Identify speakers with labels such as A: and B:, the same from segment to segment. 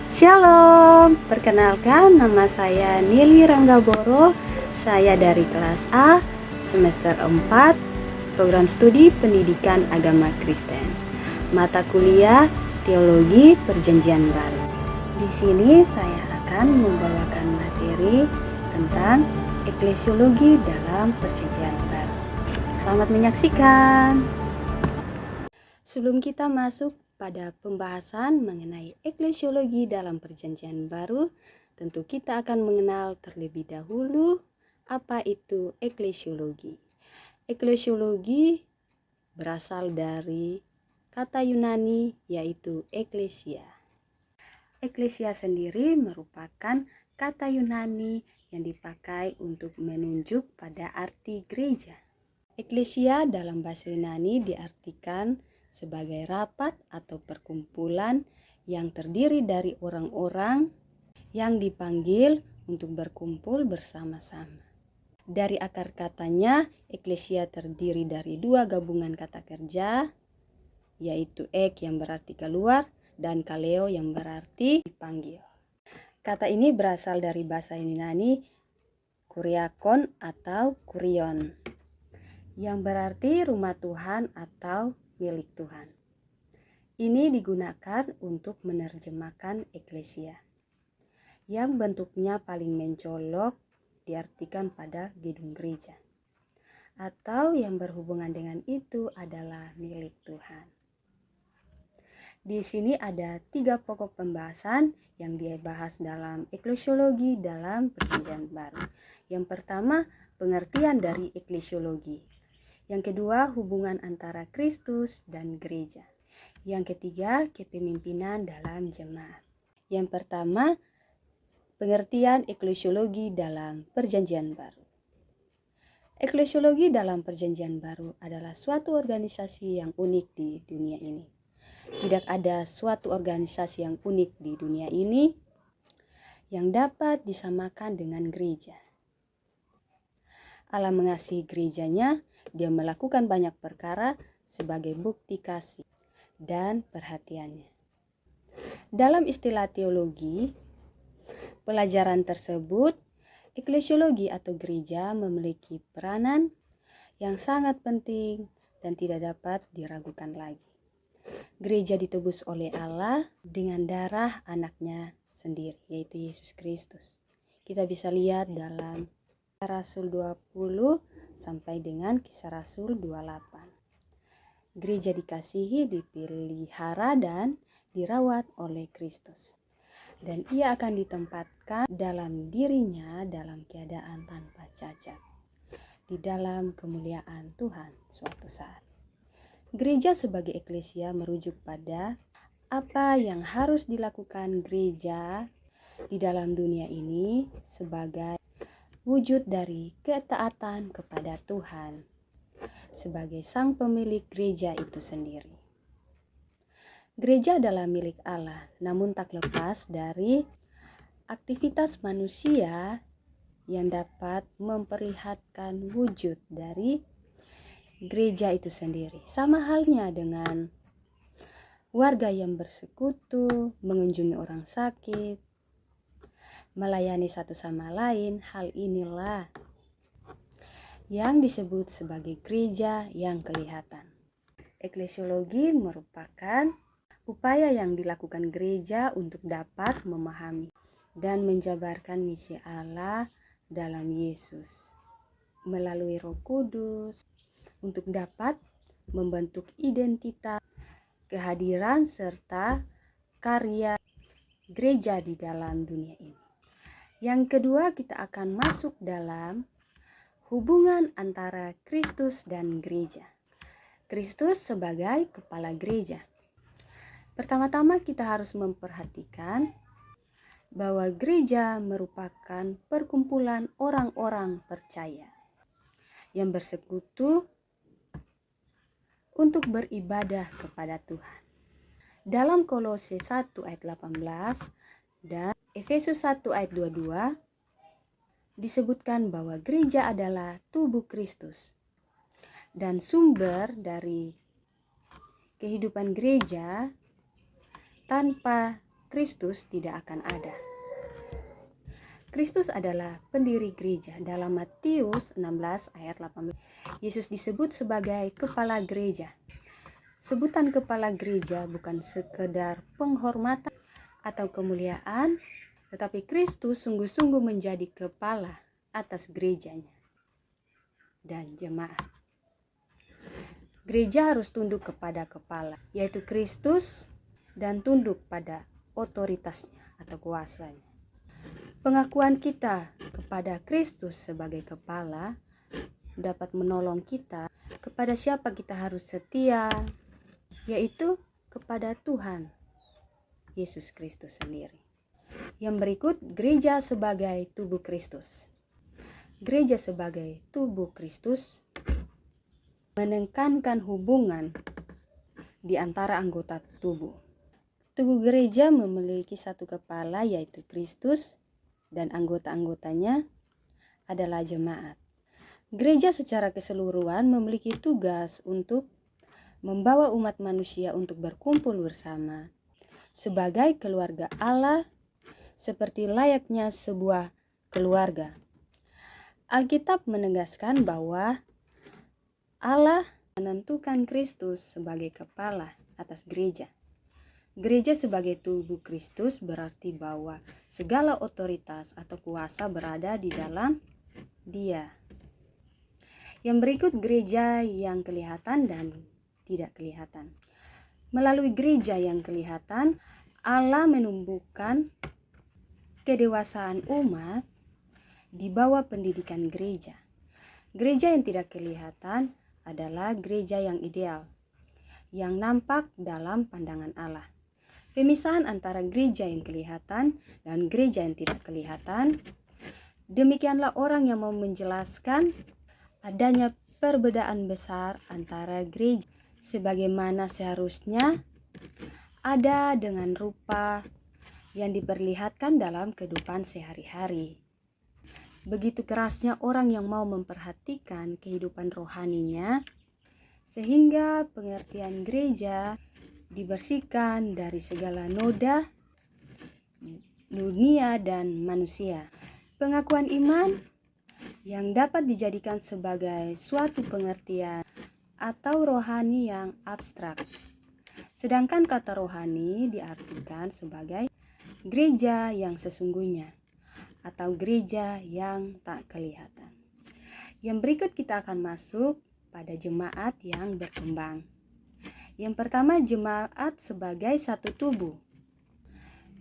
A: Shalom, perkenalkan nama saya Nili Ranggaboro. Saya dari kelas A, semester 4, program studi pendidikan agama Kristen. Mata kuliah Teologi Perjanjian Baru. Di sini saya akan membawakan materi tentang eklesiologi dalam Perjanjian Baru. Selamat menyaksikan. Sebelum kita masuk pada pembahasan mengenai eklesiologi dalam Perjanjian Baru, tentu kita akan mengenal terlebih dahulu apa itu eklesiologi. Eklesiologi berasal dari kata Yunani yaitu eklesia. Eklesia sendiri merupakan kata Yunani yang dipakai untuk menunjuk pada arti gereja. Eklesia dalam bahasa Yunani diartikan sebagai rapat atau perkumpulan yang terdiri dari orang-orang yang dipanggil untuk berkumpul bersama-sama. Dari akar katanya, eklesia terdiri dari dua gabungan kata kerja, yaitu ek yang berarti keluar dan kaleo yang berarti dipanggil. Kata ini berasal dari bahasa Yunani kuriakon atau kurion, yang berarti rumah Tuhan atau milik Tuhan. Ini digunakan untuk menerjemahkan eklesia, yang bentuknya paling mencolok diartikan pada gedung gereja, atau yang berhubungan dengan itu adalah milik Tuhan. Di sini ada 3 pokok pembahasan yang dibahas dalam eklesiologi dalam Perjanjian Baru. Yang pertama, pengertian dari eklesiologi. Yang kedua, hubungan antara Kristus dan gereja. Yang ketiga, kepemimpinan dalam jemaat. Yang pertama, pengertian eklesiologi dalam Perjanjian Baru. Eklesiologi dalam Perjanjian Baru adalah suatu organisasi yang unik di dunia ini. Tidak ada suatu organisasi yang unik di dunia ini yang dapat disamakan dengan gereja. Allah mengasihi gerejanya, Dia melakukan banyak perkara sebagai bukti kasih dan perhatiannya. Dalam istilah teologi, pelajaran tersebut, eklesiologi atau gereja memiliki peranan yang sangat penting dan tidak dapat diragukan lagi. Gereja ditebus oleh Allah dengan darah anaknya sendiri, yaitu Yesus Kristus. Kita bisa lihat dalam Kisah Rasul 20 sampai dengan Kisah Rasul 28. Gereja dikasihi, dipelihara, dan dirawat oleh Kristus. Dan ia akan ditempatkan dalam dirinya dalam keadaan tanpa cacat, di dalam kemuliaan Tuhan suatu saat. Gereja sebagai eklesia merujuk pada apa yang harus dilakukan gereja di dalam dunia ini sebagai wujud dari ketaatan kepada Tuhan sebagai sang pemilik gereja itu sendiri. Gereja adalah milik Allah, namun tak lepas dari aktivitas manusia yang dapat memperlihatkan wujud dari gereja itu sendiri. Sama halnya dengan warga yang bersekutu, mengunjungi orang sakit, melayani satu sama lain. Hal inilah yang disebut sebagai gereja yang kelihatan. Eklesiologi merupakan upaya yang dilakukan gereja untuk dapat memahami dan menjabarkan misi Allah dalam Yesus melalui Roh Kudus, untuk dapat membentuk identitas, kehadiran, serta karya gereja di dalam dunia ini. Yang kedua, kita akan masuk dalam hubungan antara Kristus dan gereja. Kristus sebagai kepala gereja. Pertama-tama kita harus memperhatikan bahwa gereja merupakan perkumpulan orang-orang percaya yang bersekutu untuk beribadah kepada Tuhan. Dalam Kolose 1 ayat 18 dan Efesus 1 ayat 22 disebutkan bahwa gereja adalah tubuh Kristus. Dan sumber dari kehidupan gereja tanpa Kristus tidak akan ada. Kristus adalah pendiri gereja. Dalam Matius 16 ayat 18, Yesus disebut sebagai kepala gereja. Sebutan kepala gereja bukan sekedar penghormatan atau kemuliaan, tetapi Kristus sungguh-sungguh menjadi kepala atas gerejanya dan jemaat. Gereja harus tunduk kepada kepala, yaitu Kristus, dan tunduk pada otoritasnya atau kuasanya. Pengakuan kita kepada Kristus sebagai kepala dapat menolong kita kepada siapa kita harus setia, yaitu kepada Tuhan Yesus Kristus sendiri. Yang berikut, gereja sebagai tubuh Kristus. Gereja sebagai tubuh Kristus menekankan hubungan di antara anggota tubuh. Tubuh gereja memiliki satu kepala, yaitu Kristus, dan anggota-anggotanya adalah jemaat. Gereja secara keseluruhan memiliki tugas untuk membawa umat manusia untuk berkumpul bersama sebagai keluarga Allah, seperti layaknya sebuah keluarga. Alkitab menegaskan bahwa Allah menentukan Kristus sebagai kepala atas gereja. Gereja sebagai tubuh Kristus berarti bahwa segala otoritas atau kuasa berada di dalam Dia. Yang berikut, gereja yang kelihatan dan tidak kelihatan. Melalui gereja yang kelihatan, Allah menumbuhkan kedewasaan umat di bawah pendidikan gereja. Gereja yang tidak kelihatan adalah gereja yang ideal, yang nampak dalam pandangan Allah. Pemisahan antara gereja yang kelihatan dan gereja yang tidak kelihatan, demikianlah orang yang mau menjelaskan adanya perbedaan besar antara gereja sebagaimana seharusnya ada dengan rupa yang diperlihatkan dalam kehidupan sehari-hari. Begitu kerasnya orang yang mau memperhatikan kehidupan rohaninya, sehingga pengertian gereja dibersihkan dari segala noda dunia dan manusia. Pengakuan iman yang dapat dijadikan sebagai suatu pengertian atau rohani yang abstrak. Sedangkan kata rohani diartikan sebagai gereja yang sesungguhnya atau gereja yang tak kelihatan. Yang berikut kita akan masuk pada jemaat yang berkembang. Yang pertama, jemaat sebagai satu tubuh.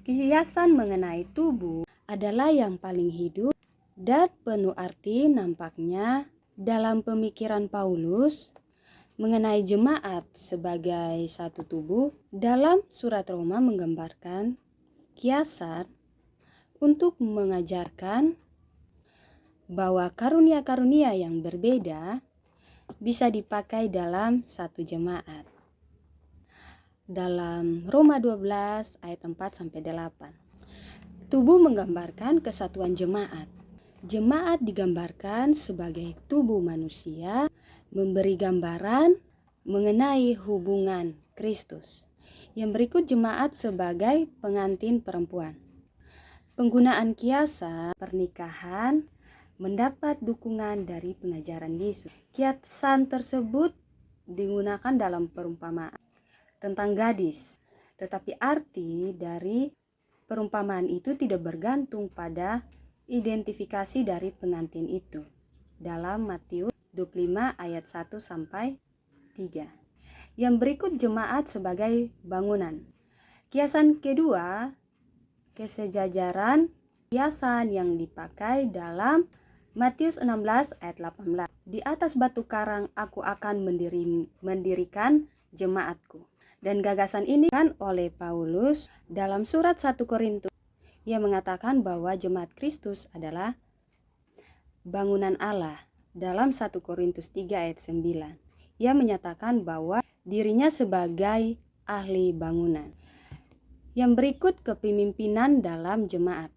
A: Kiasan mengenai tubuh adalah yang paling hidup dan penuh arti nampaknya dalam pemikiran Paulus mengenai jemaat sebagai satu tubuh. Dalam surat Roma menggambarkan kiasan untuk mengajarkan bahwa karunia-karunia yang berbeda bisa dipakai dalam satu jemaat. Dalam Roma 12 ayat 4-8. Tubuh menggambarkan kesatuan jemaat. Jemaat digambarkan sebagai tubuh manusia, memberi gambaran mengenai hubungan Kristus. Yang berikut, jemaat sebagai pengantin perempuan. Penggunaan kiasan pernikahan mendapat dukungan dari pengajaran Yesus. Kiasan tersebut digunakan dalam perumpamaan tentang gadis, tetapi arti dari perumpamaan itu tidak bergantung pada identifikasi dari pengantin itu. Dalam Matius 25 ayat 1-3. Yang berikut, jemaat sebagai bangunan. Kiasan kedua, kesejajaran, kiasan yang dipakai dalam Matius 16 ayat 18. Di atas batu karang aku akan mendirikan jemaatku. Dan gagasan ini kan oleh Paulus dalam surat 1 Korintus. Ia mengatakan bahwa jemaat Kristus adalah bangunan Allah. Dalam 1 Korintus 3 ayat 9. Ia menyatakan bahwa dirinya sebagai ahli bangunan. Yang berikut, kepemimpinan dalam jemaat.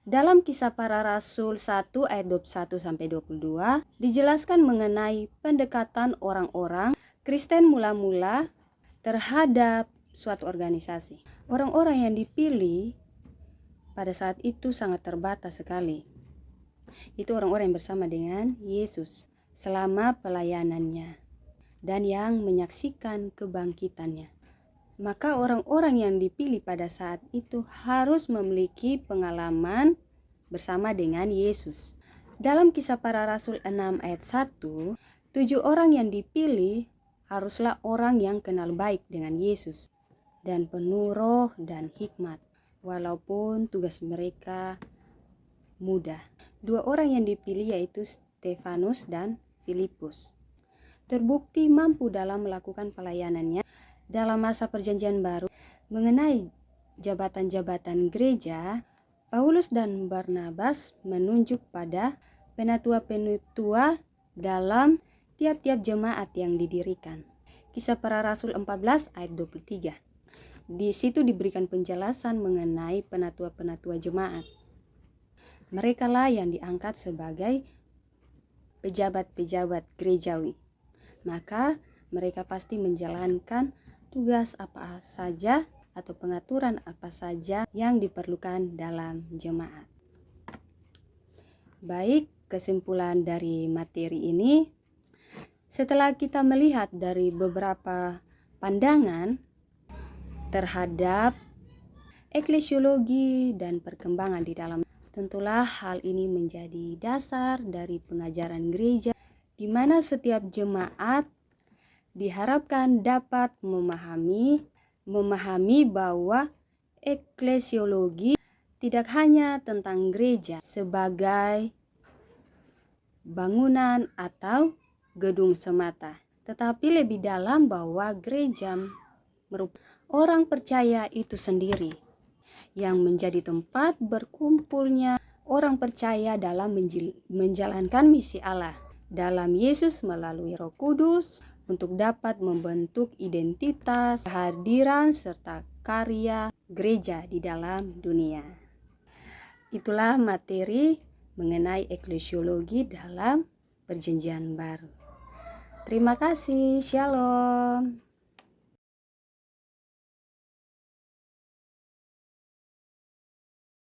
A: Dalam Kisah Para Rasul 1 ayat 21-22 dijelaskan mengenai pendekatan orang-orang Kristen mula-mula terhadap suatu organisasi. Orang-orang yang dipilih pada saat itu sangat terbatas sekali. Itu orang-orang yang bersama dengan Yesus selama pelayanannya dan yang menyaksikan kebangkitannya. Maka orang-orang yang dipilih pada saat itu harus memiliki pengalaman bersama dengan Yesus. Dalam Kisah Para Rasul 6 ayat 1, 7 orang yang dipilih haruslah orang yang kenal baik dengan Yesus dan penuh roh dan hikmat, walaupun tugas mereka mudah. 2 orang yang dipilih yaitu Stefanus dan Filipus terbukti mampu dalam melakukan pelayanannya dalam masa Perjanjian Baru. Mengenai jabatan-jabatan gereja, Paulus dan Barnabas menunjuk pada penatua-penatua dalam tiap-tiap jemaat yang didirikan. Kisah Para Rasul 14 ayat 23. Di situ diberikan penjelasan mengenai penatua-penatua jemaat. Mereka lah yang diangkat sebagai pejabat-pejabat gerejawi. Maka mereka pasti menjalankan tugas apa saja atau pengaturan apa saja yang diperlukan dalam jemaat. Baik, kesimpulan dari materi ini, setelah kita melihat dari beberapa pandangan terhadap eklesiologi dan perkembangan di dalam, tentulah hal ini menjadi dasar dari pengajaran gereja, di mana setiap jemaat diharapkan dapat memahami bahwa eklesiologi tidak hanya tentang gereja sebagai bangunan atau gedung semata, tetapi lebih dalam bahwa gereja merupakan orang percaya itu sendiri yang menjadi tempat berkumpulnya orang percaya dalam menjalankan misi Allah dalam Yesus melalui Roh Kudus untuk dapat membentuk identitas, kehadiran, serta karya gereja di dalam dunia. Itulah materi mengenai eklesiologi dalam Perjanjian Baru. Terima kasih, Shalom.